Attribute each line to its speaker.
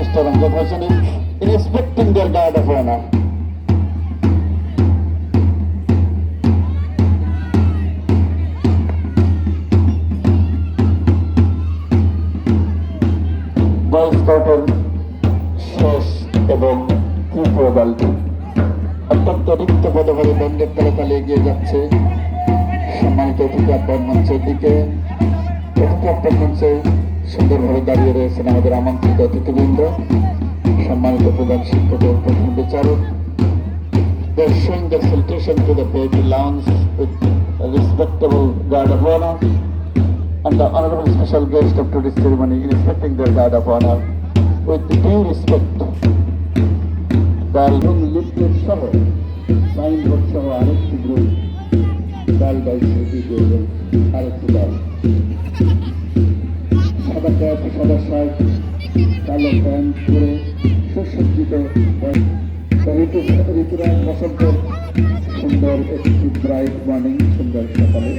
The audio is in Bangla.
Speaker 1: Mr. Ramjad Hossain in respecting their guard of honor. Boy Scouter শেষ এবং তৃতীয় দলটি অত্যন্ত রিক্ত পদভাবে ব্যান্ডের তালে এগিয়ে যাচ্ছে। সম্মানিত অতিথি আপ্যায়ন মঞ্চের দিকে অতিথি আপ্যায়ন মঞ্চে সুন্দরভাবে দাঁড়িয়ে রয়েছেন আমাদের আমন্ত্রিত অতিথিবৃন্দ, সম্মানিত প্রধান শিক্ষক ও প্রধান বিচারক। They are showing their salutation to the baby lounge with a respectable guard of honor, and the honorable special guest of today's ceremony in respecting their guard of honor with due respect. এবং লিফলেট সহ সাইনবোর্ড সহ আরেকটি গ্রুপ দল বাই স্মৃতি করবেন। আরেকটি দল সাদা ক্যাপ সাদা শার্ট কালো প্যান্ট পরে সুসজ্জিত ঋতুরাজ বসন্তের সুন্দর একটি ব্রাইট মর্নিং, সুন্দর সকালে